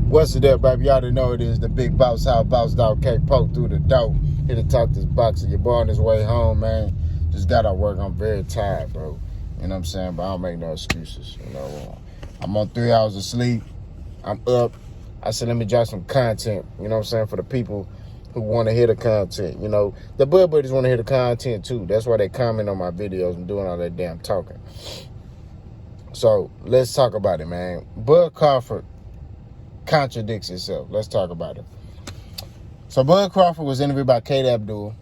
What's it up, baby? Y'all already know it is the big boss, how boss dog can't poke through the door. Here to talk this boxer. Your boy on his way home, man. Just got out of work. I'm very tired, bro. You know what I'm saying? But I don't make no excuses. You know, I'm on 3 hours of sleep. I'm up. I said, let me drop some content, you know what I'm saying, for the people who want to hear the content. You know, the Bud Buddies want to hear the content, too. That's why they comment on my videos and doing all that damn talking. So, let's talk about it, man. Bud Crawford contradicts itself. Let's talk about it. So Bud Crawford was interviewed by Kate Abdul.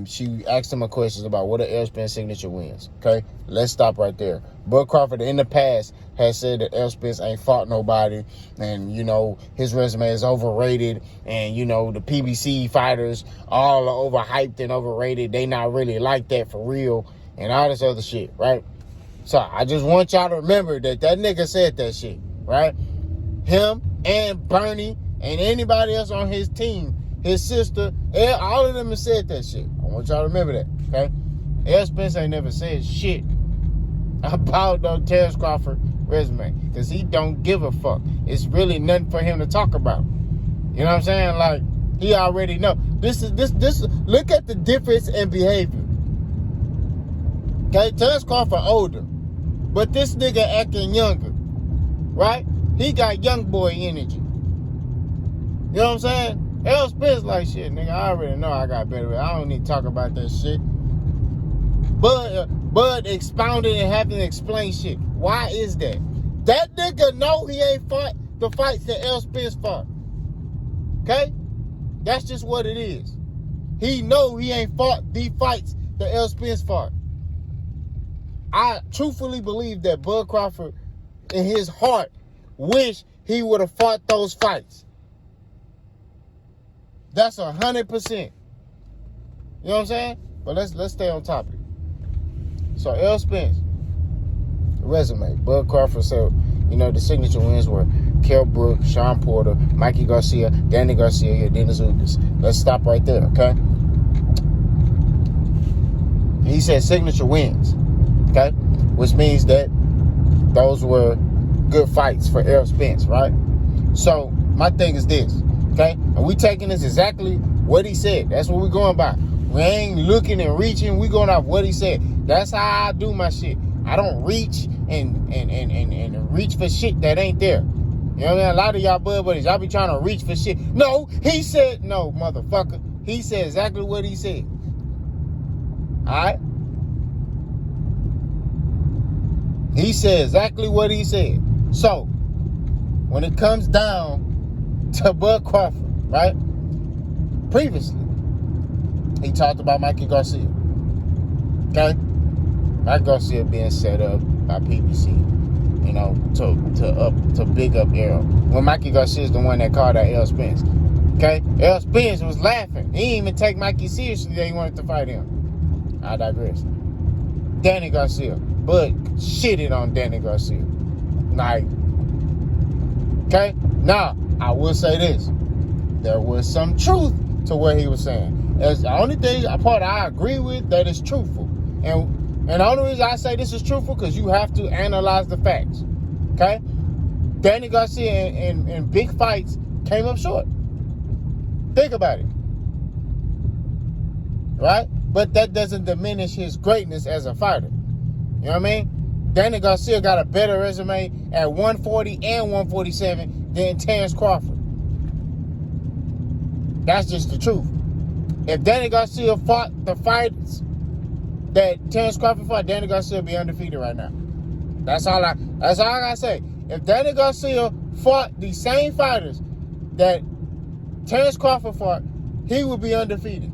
She asked him a question about what are Elspin signature wins. Okay, let's stop right there. Bud Crawford in the past has said that Elspin ain't fought nobody, and you know his resume is overrated, and you know the PBC fighters all are overhyped and overrated. They not really like that for real, and all this other shit, right? So I just want y'all to remember that nigga said that shit, right? Him and Bernie and anybody else on his team, his sister, all of them have said that shit. I want y'all to remember that, okay? L. Spence ain't never said shit about no Terrence Crawford resume because he don't give a fuck. It's really nothing for him to talk about. You know what I'm saying? Like, he already know. This. Look at the difference in behavior. Okay, Terrence Crawford older, but this nigga acting younger, right? He got young boy energy. You know what I'm saying? L. Spence like shit, nigga. I already know I got better. I don't need to talk about that shit. Bud expounded and having to explain shit. Why is that? That nigga know he ain't fought the fights that L. Spence fought. Okay? That's just what it is. He know he ain't fought the fights that L. Spence fought. I truthfully believe that Bud Crawford, in his heart, wish he would have fought those fights. That's 100%. You know what I'm saying? But let's stay on topic. So L. Spence resume. Bud Crawford said, you know, the signature wins were Kell Brook, Sean Porter, Mikey Garcia, Danny Garcia, Dennis Ugas. Let's stop right there, okay? He said signature wins, okay? Which means that those were good fights for L. Spence, right? So my thing is this, okay? And we taking this exactly what he said. That's what we're going by. We ain't looking and reaching. We going off what he said. That's how I do my shit. I don't reach and reach for shit that ain't there. You know what I mean? A lot of y'all Bud Buddies, y'all be trying to reach for shit. No, he said, no, motherfucker. He said exactly what he said. All right? He said exactly what he said. So, when it comes down to Bud Crawford, right? Previously, he talked about Mikey Garcia. Okay? Mikey Garcia being set up by PBC, you know, to big up Errol. When Mikey Garcia is the one that called out L. Spence. Okay? L. Spence was laughing. He didn't even take Mikey seriously that he wanted to fight him. I digress. Danny Garcia. Bud shitted on Danny Garcia. Like, okay? Now, I will say this. There was some truth to what he was saying. That's the only thing, part I agree with, that is truthful. And the only reason I say this is truthful, because you have to analyze the facts. Okay? Danny Garcia in big fights came up short. Think about it. Right? But that doesn't diminish his greatness as a fighter. You know what I mean? Danny Garcia got a better resume at 140 and 147 than Terrence Crawford. That's just the truth. If Danny Garcia fought the fights that Terrence Crawford fought, Danny Garcia would be undefeated right now. That's all I gotta say. If Danny Garcia fought the same fighters that Terrence Crawford fought, he would be undefeated.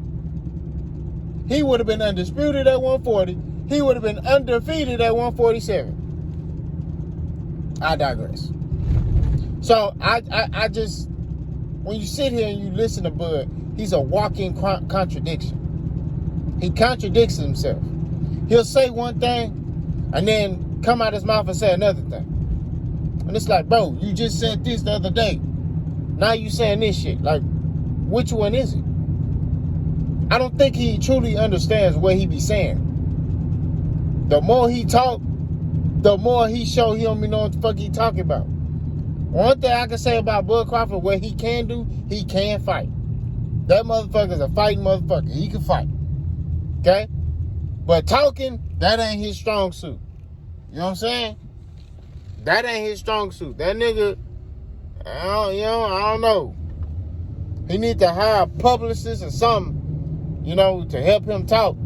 He would have been undisputed at 140. He would have been undefeated at 147. I digress. So I just, when you sit here and you listen to Bud, he's a walking contradiction. He contradicts himself. He'll say one thing and then come out his mouth and say another thing. And it's like, bro, you just said this the other day. Now you saying this shit. Like, which one is it? I don't think he truly understands what he be saying. The more he talk, the more he show he don't even know what the fuck he talking about. One thing I can say about Bud Crawford, what he can do, he can fight. That motherfucker's a fighting motherfucker. He can fight. Okay? But talking, that ain't his strong suit. You know what I'm saying? That ain't his strong suit. That nigga, I don't know. He need to hire a publicist or something, to help him talk.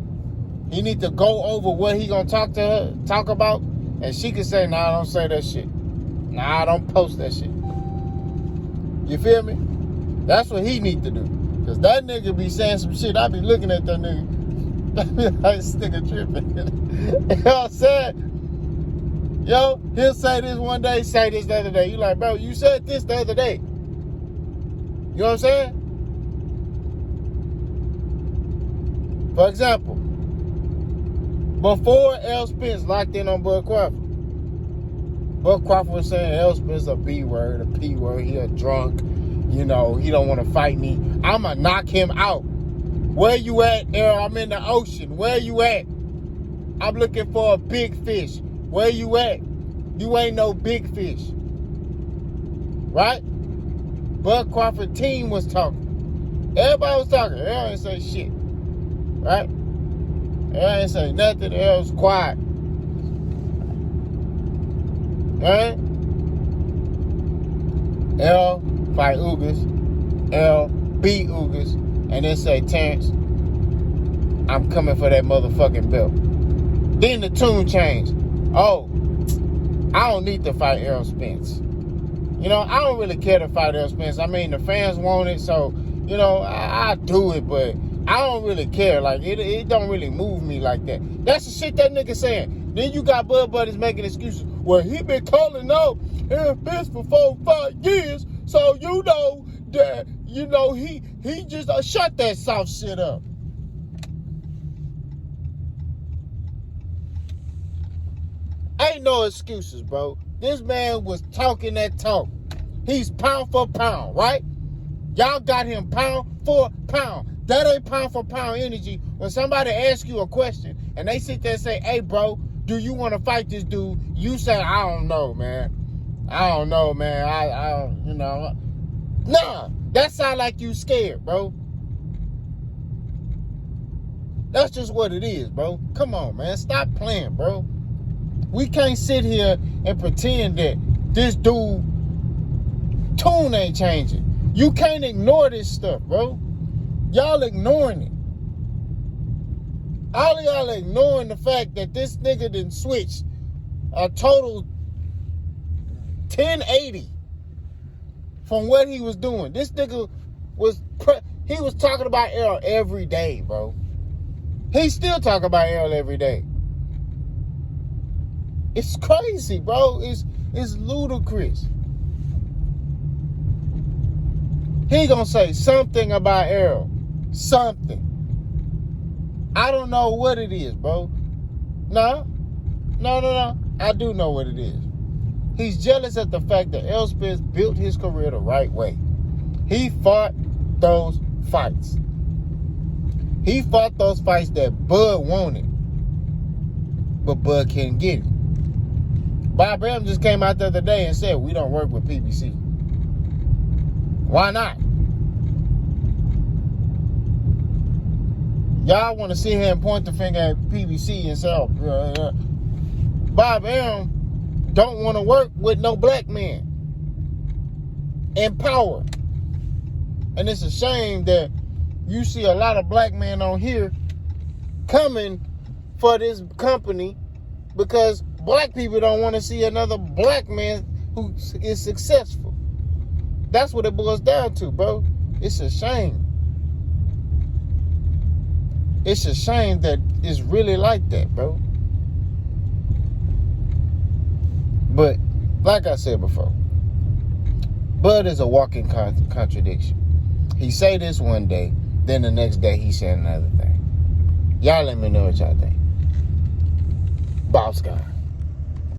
He need to go over what he gonna talk about, and she can say, nah, don't say that shit. Nah, don't post that shit. You feel me? That's what he need to do. Because that nigga be saying some shit. I be looking at that nigga. I be like, this nigga tripping. You know what I'm saying? Yo, he'll say this one day, say this the other day. You like, bro, you said this the other day. You know what I'm saying? For example, before L. Spence locked in on Bud Crawford, Bud Crawford was saying L. Spence a B word, a P word, he a drunk, he don't want to fight me. I'ma knock him out. Where you at, Errol? I'm in the ocean. Where you at? I'm looking for a big fish. Where you at? You ain't no big fish. Right? Bud Crawford team was talking. Everybody was talking. Errol ain't say shit. Right? Errol ain't say nothing. Errol was quiet. Right? Errol fight Ugas. Errol beat Ugas. And then say, Terrence, I'm coming for that motherfucking belt. Then the tune changed. Oh, I don't need to fight Errol Spence. I don't really care to fight Errol Spence. I mean, the fans want it, so, I do it, but I don't really care. Like, it don't really move me like that. That's the shit that nigga saying. Then you got Bud Buddies making excuses. Well, he been calling out Errol Spence for 4-5 years, so that, he just shut that soft shit up. Ain't no excuses, bro. This man was talking that talk. He's pound for pound, right? Y'all got him pound for pound. That ain't pound for pound energy. When somebody asks you a question and they sit there and say, hey, bro, do you want to fight this dude? You say, I don't know, man. I don't know, man. Nah, that sound like you scared, bro. That's just what it is, bro. Come on, man. Stop playing, bro. We can't sit here and pretend that this dude tune ain't changing. You can't ignore this stuff, bro. Y'all ignoring it. All of y'all ignoring the fact that this nigga done switched a total 1080 from what he was doing. This nigga was talking about Errol every day, bro. He still talking about Errol every day. It's crazy, bro. It's ludicrous. He gonna say something about Errol. Something. I don't know what it is, bro. No. I do know what it is. He's jealous at the fact that Errol Spence built his career the right way. He fought those fights. He fought those fights that Bud wanted. But Bud couldn't get it. Bob Arum just came out the other day and said, we don't work with PBC. Why not? Y'all want to sit here and point the finger at PBC and say, Bob Arum don't want to work with no black men in power. And it's a shame that you see a lot of black men on here coming for this company because black people don't want to see another black man who is successful. That's what it boils down to, bro. It's a shame. It's a shame that it's really like that, bro. But, like I said before, Bud is a walking contradiction. He say this one day, then the next day he say another thing. Y'all let me know what y'all think. Bob Scott.